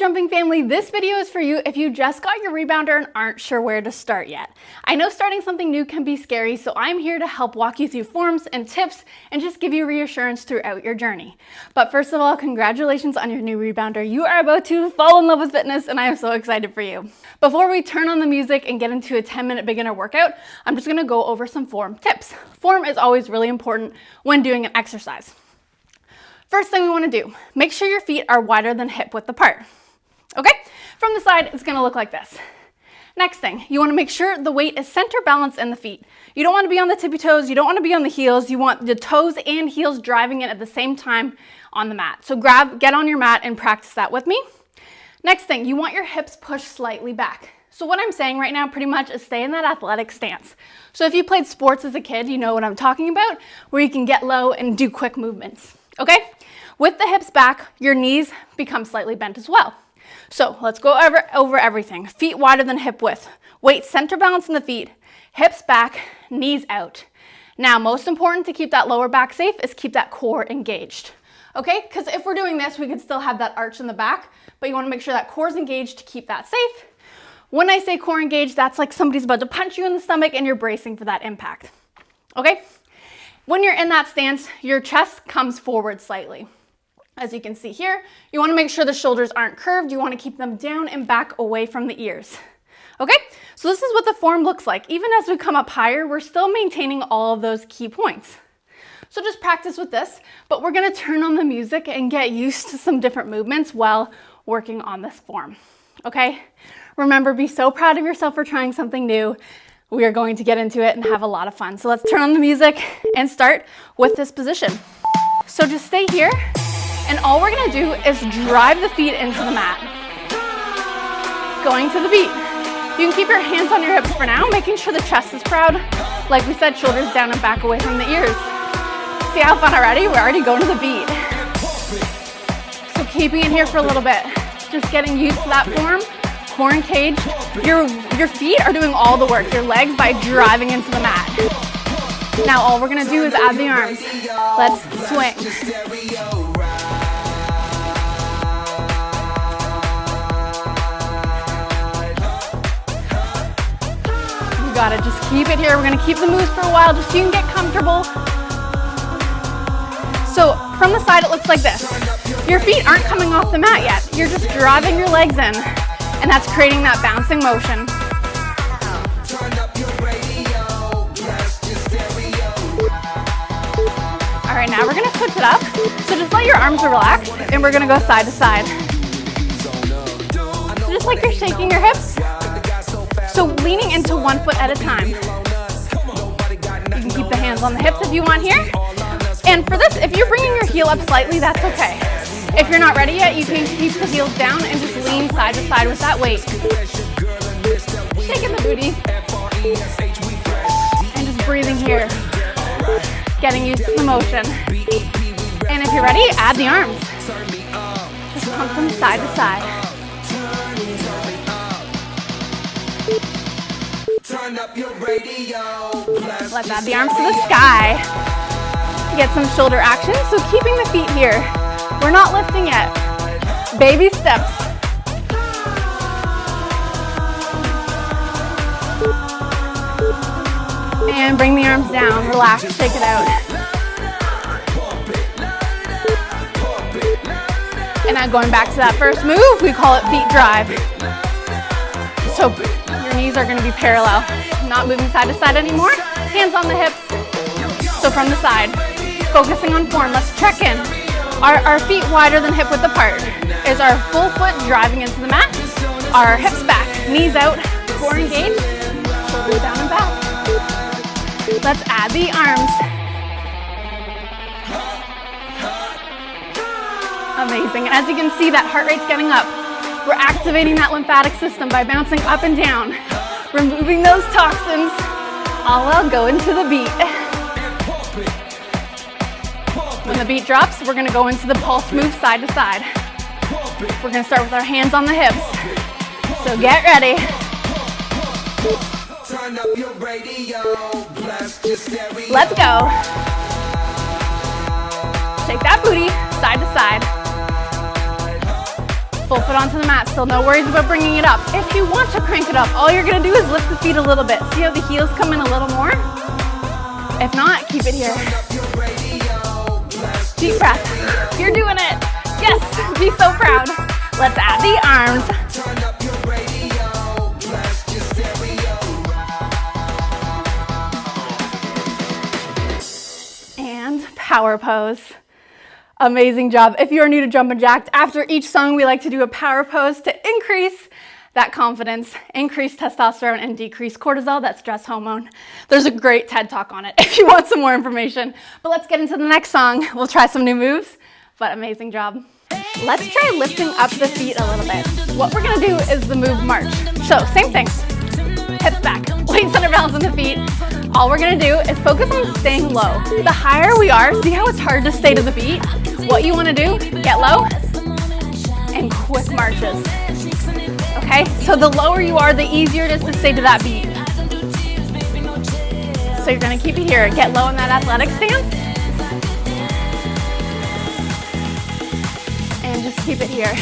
jumping family, this video is for you if you just got your rebounder and aren't sure where to start yet. I know starting something new can be scary, so I'm here to help walk you through forms and tips and just give you reassurance throughout your journey. But first of all, congratulations on your new rebounder. You are about to fall in love with fitness and I am so excited for you. Before we turn on the music and get into a 10-minute beginner workout, I'm just gonna go over some form tips. Form is always really important when doing an exercise. First thing we want to do, make sure your feet are wider than hip width apart. Okay? From the side, it's going to look like this. Next thing, you want to make sure the weight is center balanced in the feet. You don't want to be on the tippy toes, you don't want to be on the heels, you want the toes and heels driving it at the same time on the mat. So get on your mat and practice that with me. Next thing, you want your hips pushed slightly back. So what I'm saying right now pretty much is stay in that athletic stance. So if you played sports as a kid, you know what I'm talking about, where you can get low and do quick movements. Okay? With the hips back, your knees become slightly bent as well. So let's go over everything. Feet wider than hip width. Weight center balance in the feet. Hips back, knees out. Now, most important to keep that lower back safe is keep that core engaged. Okay? Because if we're doing this, we could still have that arch in the back, but you want to make sure that core is engaged to keep that safe. When I say core engaged, that's like somebody's about to punch you in the stomach and you're bracing for that impact. Okay? When you're in that stance, your chest comes forward slightly. As you can see here, you want to make sure the shoulders aren't curved. You want to keep them down and back away from the ears. Okay, so this is what the form looks like. Even as we come up higher, we're still maintaining all of those key points. So just practice with this, but we're going to turn on the music and get used to some different movements while working on this form. Okay, remember, be so proud of yourself for trying something new. We are going to get into it and have a lot of fun. So let's turn on the music and start with this position. So just stay here. And all we're gonna do is drive the feet into the mat. Going to the beat. You can keep your hands on your hips for now, making sure the chest is proud. Like we said, shoulders down and back away from the ears. See how fun already? We're already going to the beat. So keeping it here for a little bit. Just getting used to that form, core engaged. Your feet are doing all the work, your legs by driving into the mat. Now all we're gonna do is add the arms. Let's swing. Gotta just keep it here. We're gonna keep the moves for a while just so you can get comfortable. So from the side, it looks like this. Your feet aren't coming off the mat yet. You're just driving your legs in, and that's creating that bouncing motion. All right, now we're gonna switch it up. So just let your arms relax, and we're gonna go side to side. So just like you're shaking your hips. So leaning into one foot at a time. You can keep the hands on the hips if you want here. And for this, if you're bringing your heel up slightly, that's okay. If you're not ready yet, you can keep the heels down and just lean side to side with that weight. Shaking the booty. And just breathing here. Getting used to the motion. And if you're ready, add the arms. Just pump them side to side. Turn up your radio. Let's add the arms to the sky. Get some shoulder action. So keeping the feet here. We're not lifting yet. Baby steps. And bring the arms down. Relax. Shake it out. And now going back to that first move, we call it feet drive. So knees are going to be parallel, not moving side to side anymore. Hands on the hips. So from the side, focusing on form. Let's check in. Our feet wider than hip width apart. Is our full foot driving into the mat? Our hips back, knees out, core engaged, shoulders down and back. Let's add the arms. Amazing. And as you can see, that heart rate's getting up. We're activating that lymphatic system by bouncing up and down, removing those toxins, all while going to the beat. When the beat drops, we're gonna go into the pulse move side to side. We're gonna start with our hands on the hips. So get ready. Let's go. Shake that booty side to side. Full foot onto the mat, still no worries about bringing it up. If you want to crank it up, all you're gonna do is lift the feet a little bit. See how the heels come in a little more? If not, keep it here. Deep breath. You're doing it. Yes, be so proud. Let's add the arms. And power pose. Amazing job. If you are new to Jump and Jacked, after each song we like to do a power pose to increase that confidence, increase testosterone, and decrease cortisol, that stress hormone. There's a great TED Talk on it if you want some more information. But let's get into the next song. We'll try some new moves, but amazing job. Let's try lifting up the feet a little bit. What we're gonna do is the move march. So same thing, hips back, weight center balance on the feet. All we're gonna do is focus on staying low. The higher we are, see how it's hard to stay to the beat? What you wanna do, get low and quick marches. Okay, so the lower you are, the easier it is to stay to that beat. So you're gonna keep it here. Get low in that athletic stance. And just keep it here.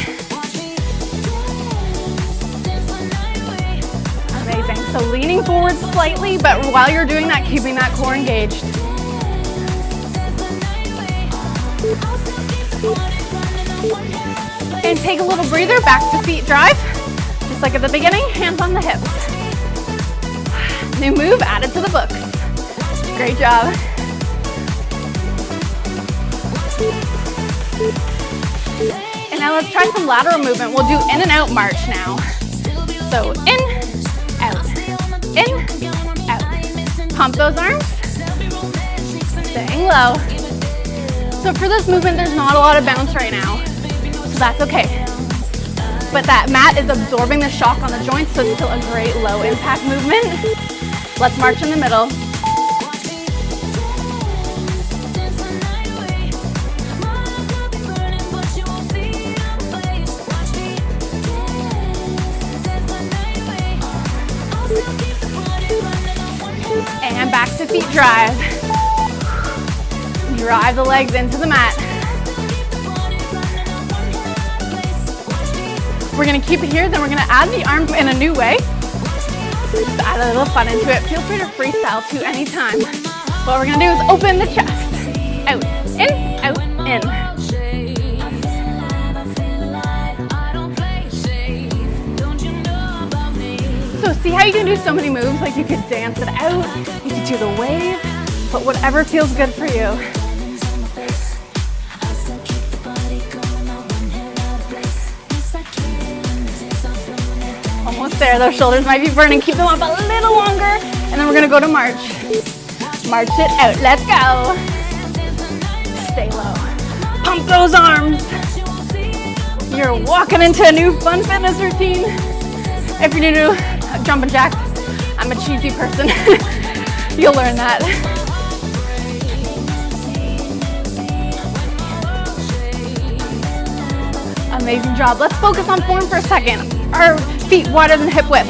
Amazing. So leaning forward slightly, but while you're doing that, keeping that core engaged. And take a little breather, back to feet drive. Just like at the beginning, hands on the hips. New move added to the books. Great job. And now let's try some lateral movement. We'll do in and out march now. So in, out, pump those arms, staying low. So for this movement, there's not a lot of bounce right now, so that's okay. But that mat is absorbing the shock on the joints, so it's still a great low impact movement. Let's march in the middle. And back to feet drive. Drive the legs into the mat. We're gonna keep it here, then we're gonna add the arms in a new way. Just add a little fun into it. Feel free to freestyle too anytime. What we're gonna do is open the chest. Out, in, out, in. So see how you can do so many moves, like you could dance it out, you could do the wave, but whatever feels good for you. Almost there, those shoulders might be burning. Keep them up a little longer, and then we're gonna go to march. March it out, let's go. Stay low. Pump those arms. You're walking into a new fun fitness routine. If you're new to Jump and Jacked, I'm a cheesy person. You'll learn that. Amazing job. Let's focus on form for a second. Our feet wider than hip width.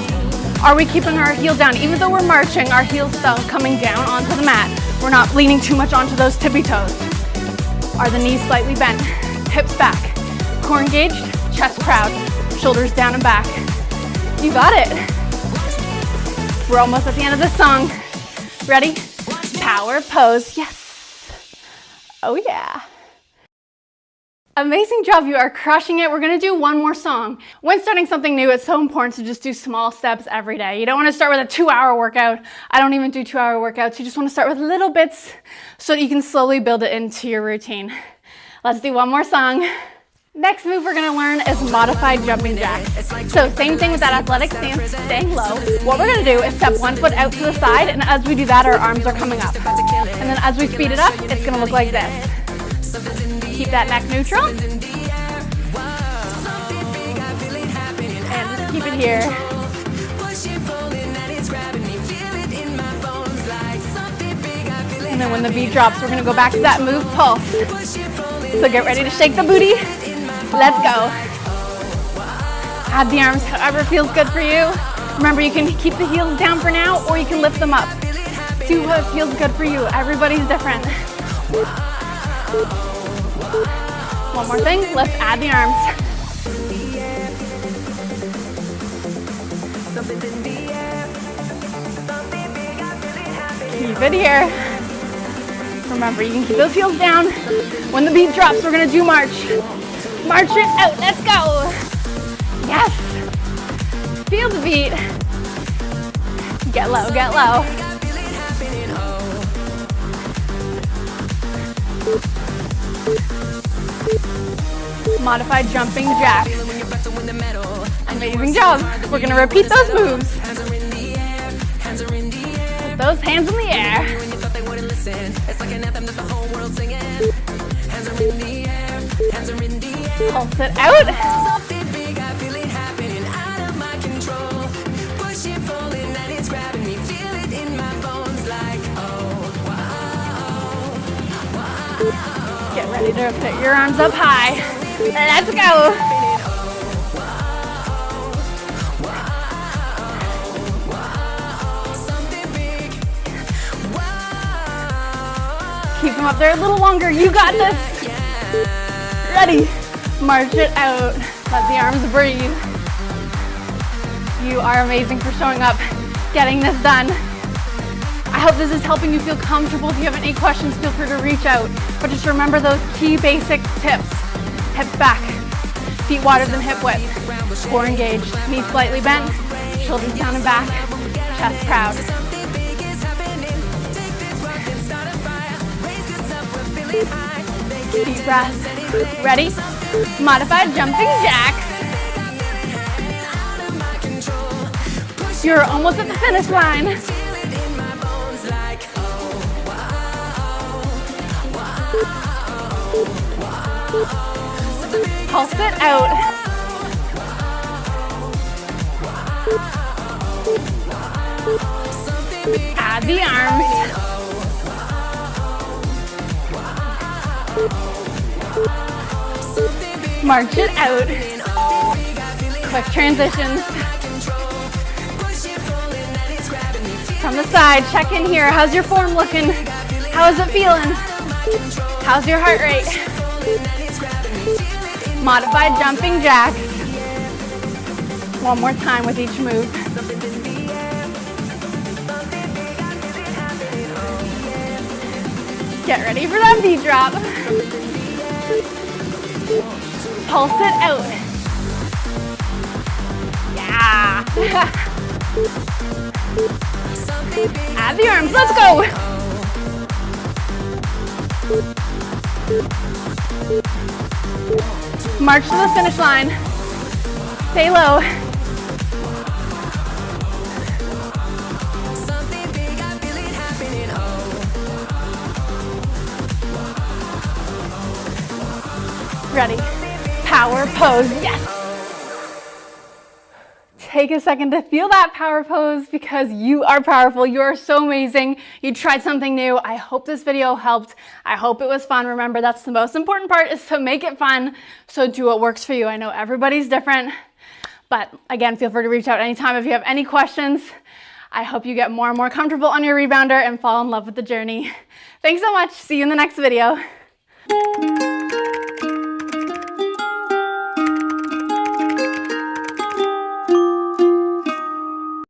Are we keeping our heel down? Even though we're marching, our heels still coming down onto the mat. We're not leaning too much onto those tippy toes. Are the knees slightly bent? Hips back. Core engaged, chest proud. Shoulders down and back. You got it. We're almost at the end of this song. Ready? Power pose. Yes. Oh yeah. Amazing job, you are crushing it. We're gonna do one more song. When starting something new, it's so important to just do small steps every day. You don't wanna start with a 2-hour workout. I don't even do 2-hour workouts. You just wanna start with little bits so that you can slowly build it into your routine. Let's do one more song. Next move we're gonna learn is modified jumping jack. So same thing with that athletic stance, staying low. What we're gonna do is step one foot out to the side, and as we do that, our arms are coming up. And then as we speed it up, it's gonna look like this. Keep that neck neutral. And just keep it here. And then when the beat drops, we're gonna go back to that move pulse. So get ready to shake the booty. Let's go. Add the arms however feels good for you. Remember, you can keep the heels down for now, or you can lift them up. Do what feels good for you. Everybody's different. One more thing, let's add the arms. Keep it here. Remember, you can keep those heels down. When the beat drops, we're gonna do march. March it out, let's go. Yes. Feel the beat. Get low, get low. Modified jumping jack. Amazing job. We're gonna repeat those moves. Put those hands in the air. Pulse it out. Get ready to put your arms up high. Let's go. Keep them up there a little longer. You got this. Ready. March it out. Let the arms breathe. You are amazing for showing up, getting this done. I hope this is helping you feel comfortable. If you have any questions, feel free to reach out. But just remember those key basic tips. Hips back, feet wider than hip width, core engaged, knees slightly bent, shoulders down and back, chest proud. Deep breaths. Ready? Modified jumping jacks. You're almost at the finish line. Pulse it out. Add the arms. March it out. Quick transitions. From the side, check in here. How's your form looking? How is it feeling? How's your heart rate? Modified jumping jacks. One more time with each move. Get ready for that beat drop. Pulse it out. Yeah. Add the arms, let's go. March to the finish line. Stay low. Ready. Power pose, yes. Take a second to feel that power pose because you are powerful. You are so amazing. You tried something new. I hope this video helped. I hope it was fun. Remember, that's the most important part, is to make it fun. So do what works for you. I know everybody's different, but again, feel free to reach out anytime if you have any questions. I hope you get more and more comfortable on your rebounder and fall in love with the journey. Thanks so much. See you in the next video.